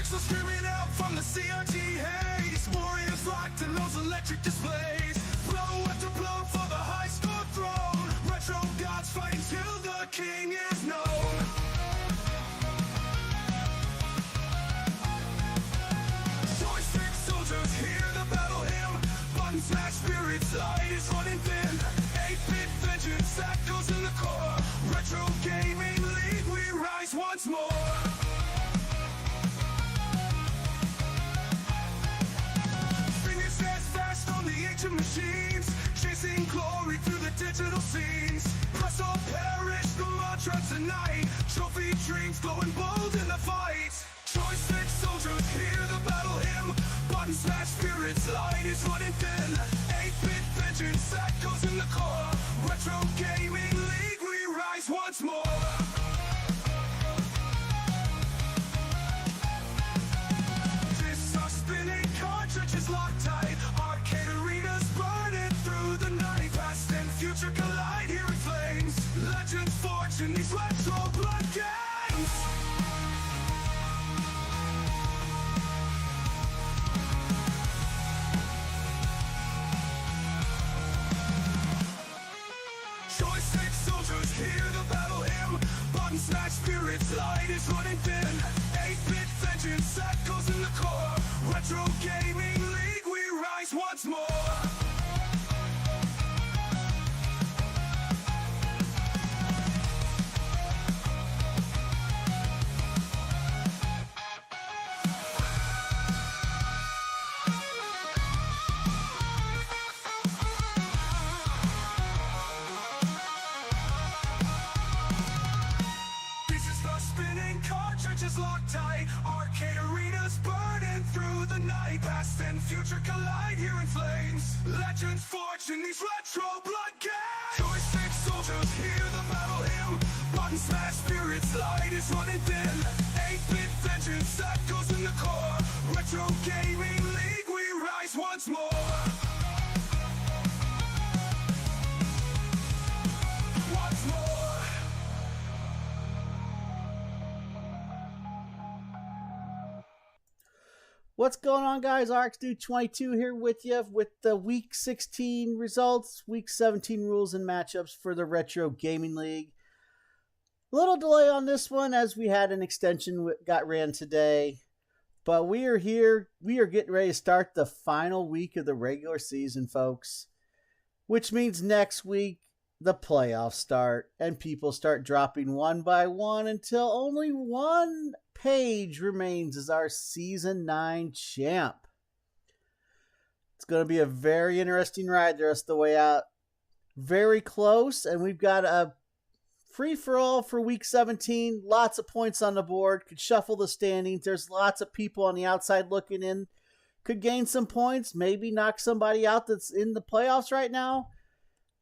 Pixels screaming out from the CRT haze. Warriors locked in those electric displays. Blow after blow for the high score throne. Retro gods fighting till the king is known. Joystick soldiers hear the battle hymn. Button smash spirits, light is running thin. 8-bit vengeance that goes in the core. Retro gaming league, we rise once more. Fingers fast on the ancient machines, chasing glory through the digital scenes. Press or perish, the mantra tonight. Trophy dreams glowing bold in the fight. Joystick soldiers hear the battle hymn. Button smash spirits, light is running thin. 8-bit vengeance that goes in the core. Retro gaming league, we rise once more. Discs are spinning, cartridges locked tight. Arcade arenas burning through the night. Past and future collide here in flames. Legends forged in these retro blood games. Joystick soldiers hear the battle hymn. Button smash spirits, light is running thin. 8-bit vengeance that goes in the core. Retro gaming league, we rise once more. Pieces are spinning, cartridges locked tight. Arcade arenas burning through the night. Past and future collide here in flames. Legends forged in these retro blood games. Joystick soldiers hear the battle hymn. Button smash spirits, light is running thin. 8-bit vengeance that goes in the core. Retro gaming league, we rise once more. Once more. What's going on, guys? RxDude22 here with you with the Week 16 results, Week 17 rules and matchups for the Retro Gaming League. A little delay on this one as we had an extension got ran today, but we are here. We are getting ready to start the final week of the regular season, folks, which means next week the playoffs start and people start dropping one by one until only one page remains as our Season 9 champ. It's going to be a very interesting ride the rest of the way out. Very close, and we've got a free-for-all for Week 17. Lots of points on the board. Could shuffle the standings. There's lots of people on the outside looking in. Could gain some points. Maybe knock somebody out that's in the playoffs right now.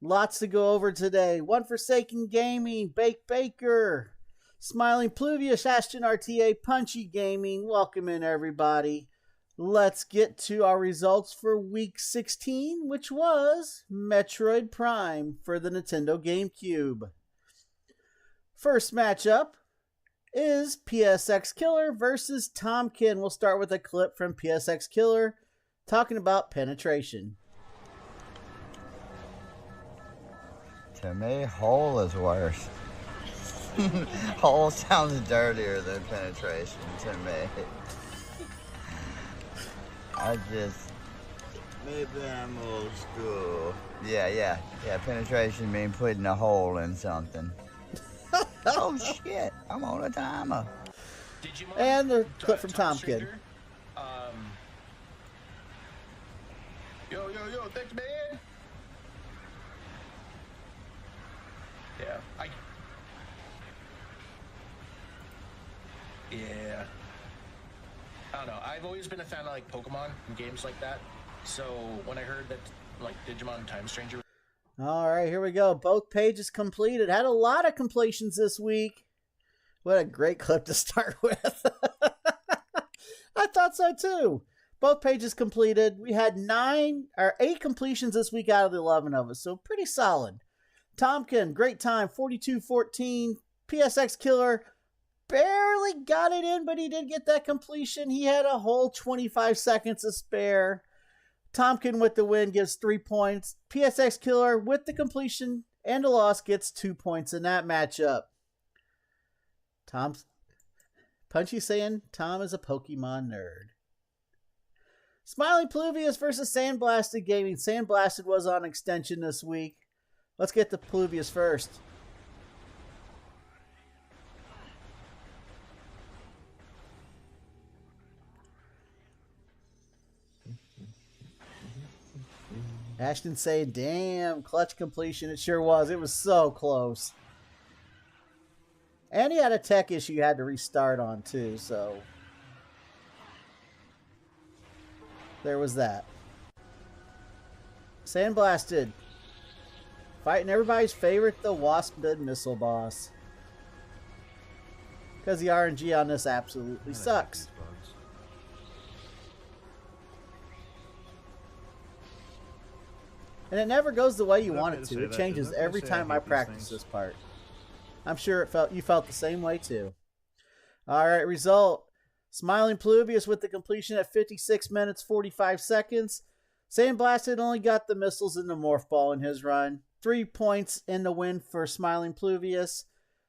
Lots to go over today. One Forsaken Gaming, Bake Baker, Smiling Pluvius, Ashton RTA, Punchy Gaming. Welcome in, everybody. Let's get to our results for Week 16, which was Metroid Prime for the Nintendo GameCube. First matchup is PSX Killer versus Tomkin. We'll start with a clip from PSX Killer talking about penetration. To me, hole is worse. Hole sounds dirtier than penetration to me. I just... Maybe I'm old school. Yeah. Penetration means putting a hole in something. Oh shit, I'm on a timer. And the clip from Tomkin. Yo, thanks, man. Yeah, I don't know. I've always been a fan of like Pokemon and games like that. So when I heard that like Digimon Time Stranger. All right, here we go. Both pages completed. Had a lot of completions this week. What a great clip to start with. I thought so too. Both pages completed. We had 8 completions this week out of the 11 of us, so pretty solid. Tomkin, great time, 42-14. PSX Killer, barely got it in, but he did get that completion. He had a whole 25 seconds to spare. Tompkin with the win gives 3 points. PSX Killer with the completion and a loss gets 2 points in that matchup. Punchy saying Tom is a Pokemon nerd. Smiling Pluvius versus Sandblasted Gaming. Sandblasted was on extension this week. Let's get to Pluvius first. Ashton saying, damn, clutch completion. It sure was. It was so close. And he had a tech issue you had to restart on too, so there was that. Sandblasted. Fighting everybody's favorite, the Wasp Mid Missile boss. Because the RNG on this absolutely sucks. And it never goes the way you want it to. It changes every time I practice this part. I'm sure you felt the same way too. All right, result. Smiling Pluvius with the completion at 56 minutes, 45 seconds. Sandblasted only got the missiles and the morph ball in his run. 3 points in the win for Smiling Pluvius.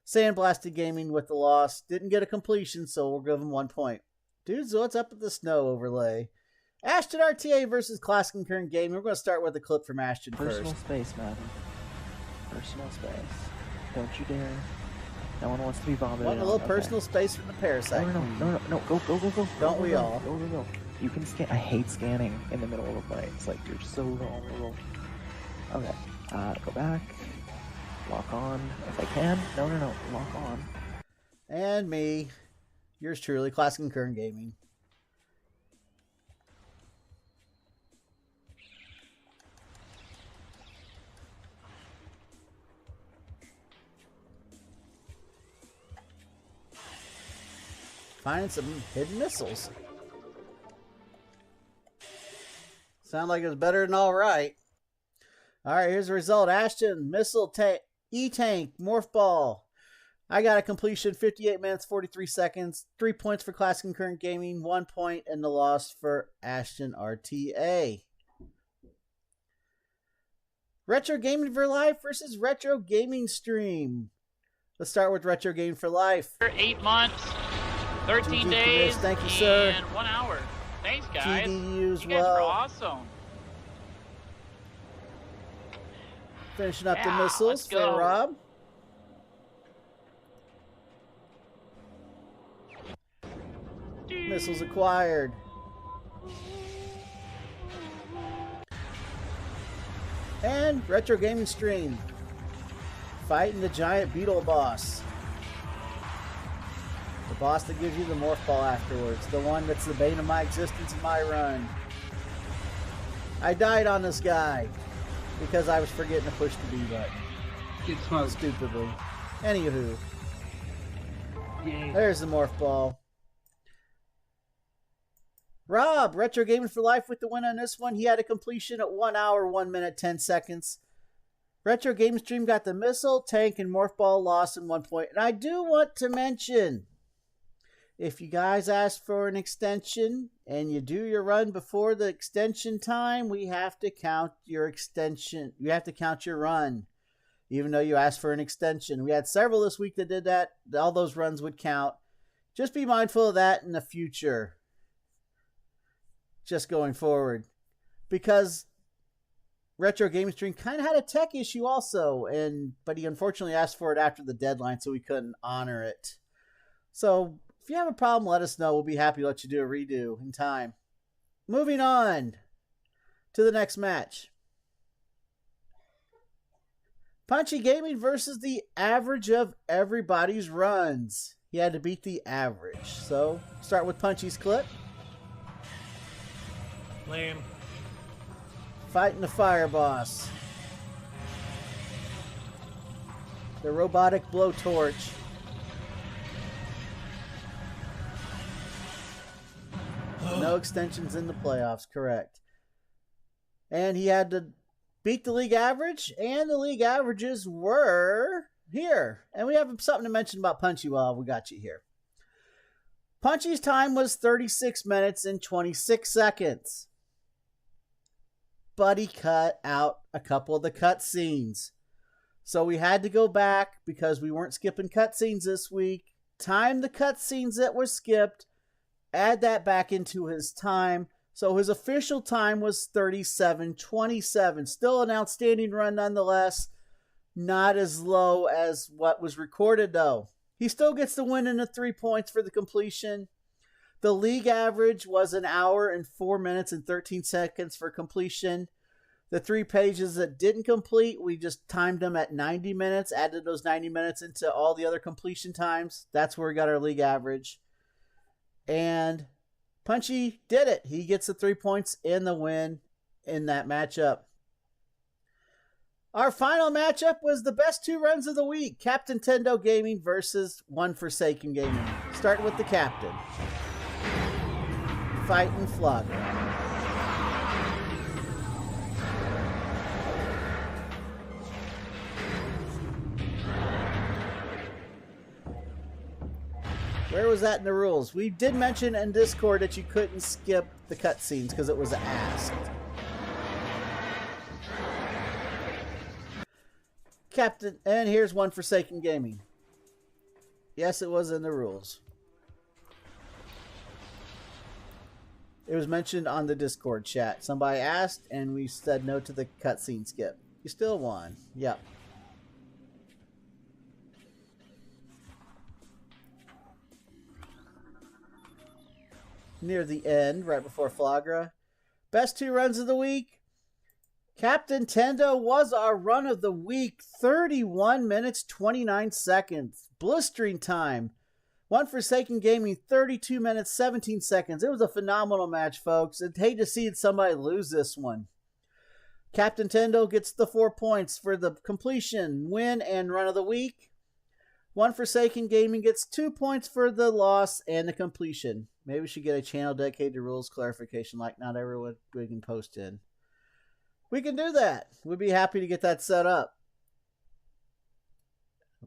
Sandblasted Gaming with the loss. Didn't get a completion, so we'll give him 1 point. Dudes, what's up with the snow overlay? Ashton RTA versus Classic Concurrent Gaming. We're going to start with a clip from Ashton Personal first. space, madam. Personal space. Don't you dare. No one wants to be vomited Want a on. little Okay. personal space from the parasite. No. Go. Don't go, we go, all? Go. You can scan. I hate scanning in the middle of a fight. It's like you're so vulnerable. Okay. Go back. Lock on. If I can. No. Lock on. And me. Yours truly, Classic Concurrent Gaming. Finding some hidden missiles. Sound like it was better than all right. All right, here's the result. Ashton, missile tank, E-tank, morph ball. I got a completion, 58 minutes, 43 seconds. 3 points for Classic Concurrent Gaming, 1 point, and the loss for Ashton RTA. Retro Gaming for Life versus Retro Gaming Stream. Let's start with Retro Gaming for Life. 8 months, 13 GG days, Chris, thank you, sir. and 1 hour. Thanks, guys. GDU as You guys are well. awesome. Finishing up the Yeah, missiles let's for go. Rob. Missiles acquired. And Retro Gaming Stream. Fighting the giant beetle boss. The boss that gives you the morph ball afterwards. The one that's the bane of my existence in my run. I died on this guy because I was forgetting to push the B button. Get smoked. Stupidly. Anywho. Yay. There's the morph ball. Rob, Retro Gaming for Life with the win on this one. He had a completion at 1 hour, 1 minute, 10 seconds. Retro Gaming Stream got the missile, tank, and morph ball loss in 1 point. And I do want to mention, if you guys ask for an extension and you do your run before the extension time, we have to count your extension. You have to count your run, even though you asked for an extension. We had several this week that did that. All those runs would count. Just be mindful of that in the future. Just going forward. Because Retro Gaming Stream kind of had a tech issue also, but he unfortunately asked for it after the deadline, so we couldn't honor it. So if you have a problem, let us know. We'll be happy to let you do a redo in time. Moving on to the next match. Punchy Gaming versus the average of everybody's runs. He had to beat the average. So start with Punchy's clip. Lame. Fighting the fire boss. The robotic blowtorch. No extensions in the playoffs, correct. And he had to beat the league average, and the league averages were here. And we have something to mention about Punchy while we got you here. Punchy's time was 36 minutes and 26 seconds. But he cut out a couple of the cutscenes. So we had to go back because we weren't skipping cutscenes this week. Time the cutscenes that were skipped, add that back into his time. So his official time was 37:27. Still an outstanding run nonetheless. Not as low as what was recorded though. He still gets the win in the 3 points for the completion. The league average was 1 hour and 4 minutes and 13 seconds for completion. The 3 pages that didn't complete, we just timed them at 90 minutes, added those 90 minutes into all the other completion times. That's where we got our league average. And Punchy did it. He gets the 3 points in the win in that matchup. Our final matchup was the best 2 runs of the week. Captain Tendo Gaming versus One Forsaken Gaming. Starting with the captain. Fighting Flagra. Where was that in the rules? We did mention in Discord that you couldn't skip the cutscenes because it was asked. Captain, and here's One Forsaken Gaming. Yes, it was in the rules. It was mentioned on the Discord chat. Somebody asked, and we said no to the cutscene skip. You still won. Yep. Near the end, right before Flagra. Best 2 runs of the week. Captain Tendo was our run of the week. 31 minutes, 29 seconds. Blistering time. One Forsaken Gaming, 32 minutes, 17 seconds. It was a phenomenal match, folks. I'd hate to see somebody lose this one. Captain Tendo gets the 4 points for the completion, win, and run of the week. One Forsaken Gaming gets 2 points for the loss and the completion. Maybe we should get a channel dedicated to rules clarification like not everyone we can post in. We can do that. We'd be happy to get that set up.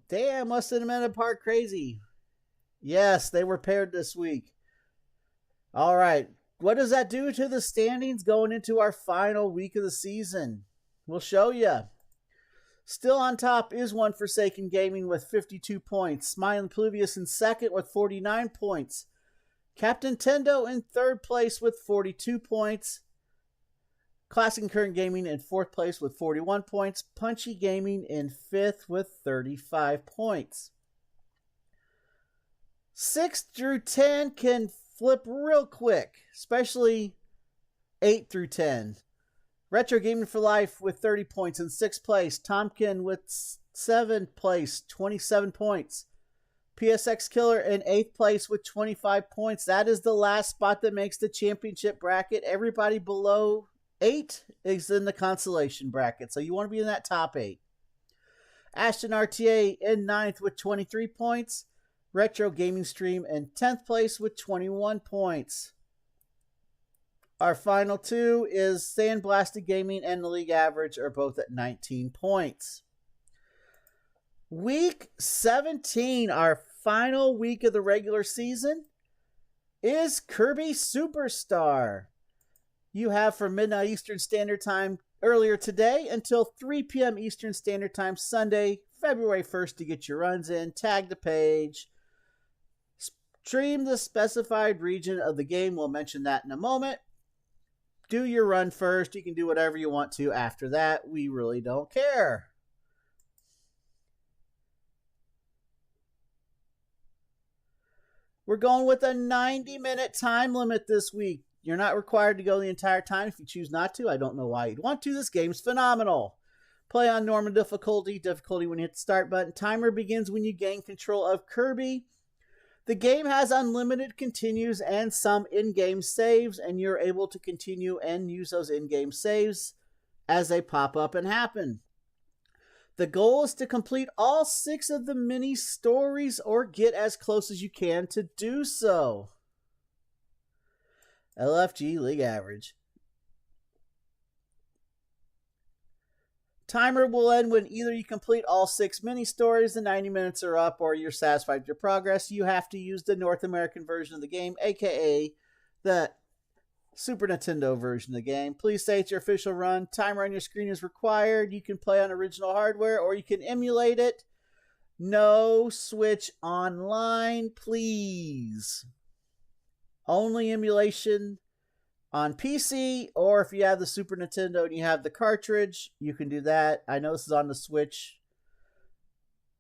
Damn, must have been a part crazy. Yes, they were paired this week. All right. What does that do to the standings going into our final week of the season? We'll show you. Still on top is One Forsaken Gaming with 52 points. Smiling Pluvius in second with 49 points. Captain Tendo in third place with 42 points. Classic and Current Gaming in fourth place with 41 points. Punchy Gaming in fifth with 35 points. 6 through 10 can flip real quick, especially 8 through 10. Retro Gaming for Life with 30 points in 6th place. Tomkin with 7th place, 27 points. PSX Killer in 8th place with 25 points. That is the last spot that makes the championship bracket. Everybody below 8 is in the consolation bracket, so you want to be in that top 8. Ashton RTA in 9th with 23 points. Retro Gaming Stream in 10th place with 21 points. Our final 2 is Sandblasted Gaming and the league average are both at 19 points. Week 17, our final week of the regular season, is Kirby Superstar. You have from midnight Eastern Standard Time earlier today until 3 p.m. Eastern Standard Time Sunday, February 1st to get your runs in. Tag the page. Stream the specified region of the game. We'll mention that in a moment. Do your run first. You can do whatever you want to after that. We really don't care. We're going with a 90-minute time limit this week. You're not required to go the entire time. If you choose not to, I don't know why you'd want to. This game's phenomenal. Play on normal difficulty. Difficulty when you hit the start button. Timer begins when you gain control of Kirby. The game has unlimited continues and some in-game saves, and you're able to continue and use those in-game saves as they pop up and happen. The goal is to complete all 6 of the mini stories or get as close as you can to do so. LFG League Average. Timer will end when either you complete all 6 mini-stories, the 90 minutes are up, or you're satisfied with your progress. You have to use the North American version of the game, aka the Super Nintendo version of the game. Please say it's your official run. Timer on your screen is required. You can play on original hardware, or you can emulate it. No Switch Online, please. Only emulation on PC, or if you have the Super Nintendo and you have the cartridge, you can do that. I know this is on the Switch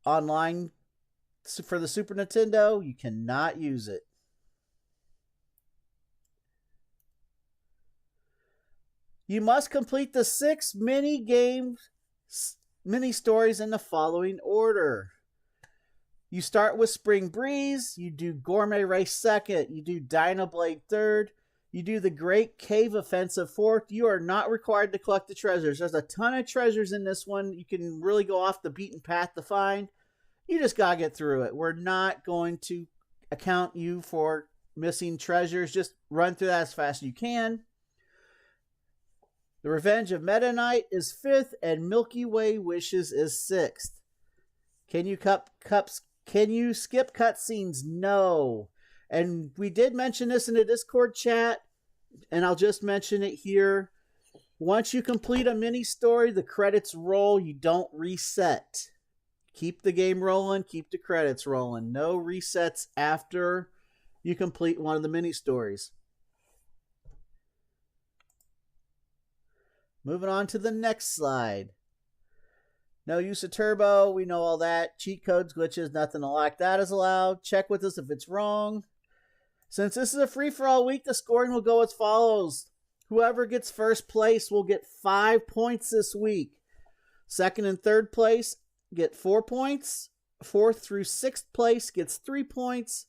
Online for the Super Nintendo. You cannot use it. You must complete the 6 mini stories in the following order. You start with Spring Breeze, you do Gourmet Race second, you do Dino Blade third, you do the Great Cave Offensive fourth. You are not required to collect the treasures. There's a ton of treasures in this one. You can really go off the beaten path to find. You just gotta get through it. We're not going to account you for missing treasures. Just run through that as fast as you can. The Revenge of Meta Knight is 5th, and Milky Way Wishes is 6th. Can you skip cutscenes? No. And we did mention this in the Discord chat, and I'll just mention it here. Once you complete a mini story, the credits roll. You don't reset. Keep the game rolling. Keep the credits rolling. No resets after you complete one of the mini stories. Moving on to the next slide. No use of turbo. We know all that. Cheat codes, glitches, nothing like that is allowed. Check with us if it's wrong. Since this is a free-for-all week, the scoring will go as follows. Whoever gets first place will get 5 points this week. Second and third place get 4 points. 4th through 6th place gets 3 points.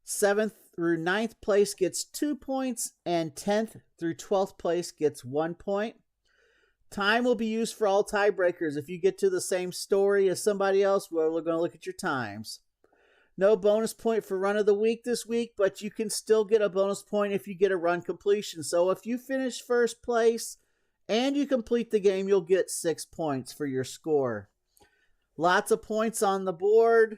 7th through 9th place gets 2 points. And 10th through 12th place gets 1 point. Time will be used for all tiebreakers. If you get to the same story as somebody else, well, we're going to look at your times. No bonus point for run of the week this week, but you can still get a bonus point if you get a run completion. So if you finish first place and you complete the game, you'll get 6 points for your score. Lots of points on the board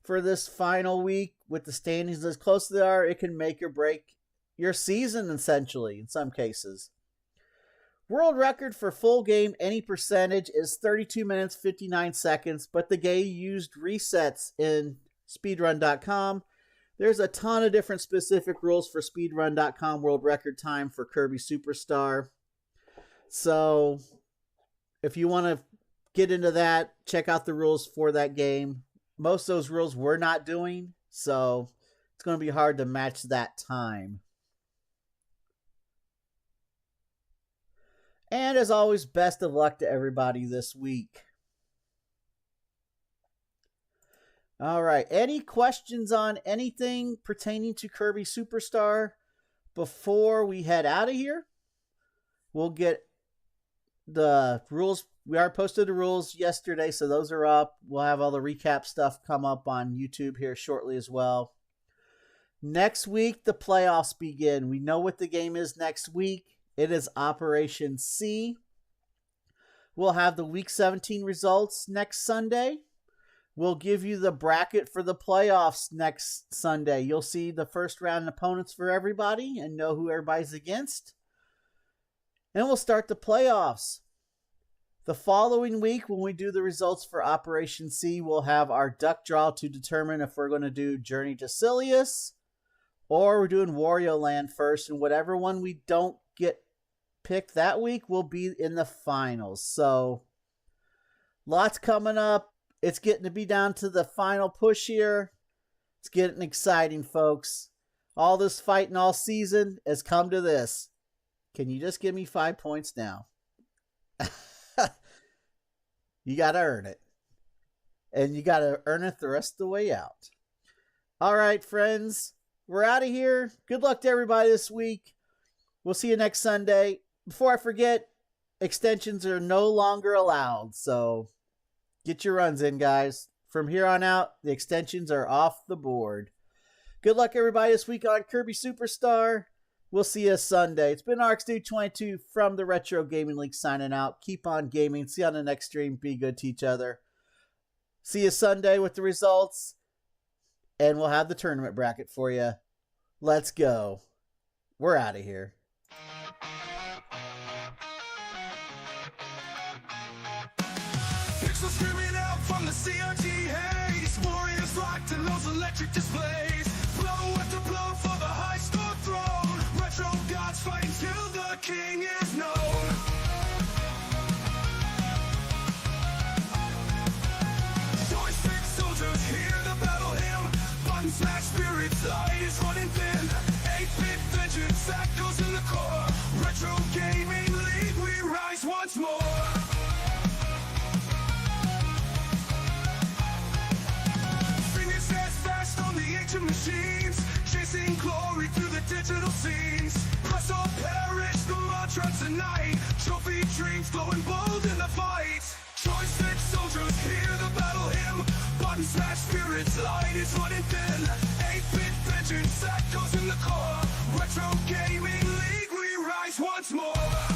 for this final week. With the standings as close as they are, it can make or break your season, essentially, in some cases. World record for full game any percentage is 32 minutes 59 seconds, but the game used resets in speedrun.com. There's a ton of different specific rules for speedrun.com world record time for Kirby Superstar. So if you want to get into that, check out the rules for that game. Most of those rules we're not doing, so it's going to be hard to match that time. And as always, best of luck to everybody this week. All right. Any questions on anything pertaining to Kirby Superstar before we head out of here? We'll get the rules. We already posted the rules yesterday, so those are up. We'll have all the recap stuff come up on YouTube here shortly as well. Next week, the playoffs begin. We know what the game is next week. It is Operation C. We'll have the Week 17 results next Sunday. We'll give you the bracket for the playoffs next Sunday. You'll see the first round opponents for everybody and know who everybody's against. And we'll start the playoffs. The following week, when we do the results for Operation C, we'll have our duck draw to determine if we're going to do Journey to Silius or we're doing Wario Land first. And whatever one we don't get picked that week will be in the finals. So lots coming up. It's getting to be down to the final push here. It's getting exciting, folks. All this fighting all season has come to this. Can you just give me 5 points now? You got to earn it. And you got to earn it the rest of the way out. All right, friends. We're out of here. Good luck to everybody this week. We'll see you next Sunday. Before I forget, extensions are no longer allowed. So get your runs in, guys. From here on out, the extensions are off the board. Good luck, everybody, this week on Kirby Superstar. We'll see you Sunday. It's been RxDude22 from the Retro Gaming League signing out. Keep on gaming. See you on the next stream. Be good to each other. See you Sunday with the results. And we'll have the tournament bracket for you. Let's go. We're out of here. Pixels screaming out from the CRT haze. Warriors locked in those electric displays. Blow after blow for the high score throne. Retro gods fighting till the king is known. Joystick soldiers hear the battle hymn. Button smash spirits, light is running thin. 8-bit vengeance, that goes in the core. Retro Gaming League, we rise once more. Machines chasing glory through the digital scenes. Press or perish, the mantra tonight. Trophy dreams glowing bold in the fight. Joystick soldiers hear the battle hymn. Button smash spirits, light is running thin. 8-bit vengeance, that goes in the core. Retro Gaming League, we rise once more.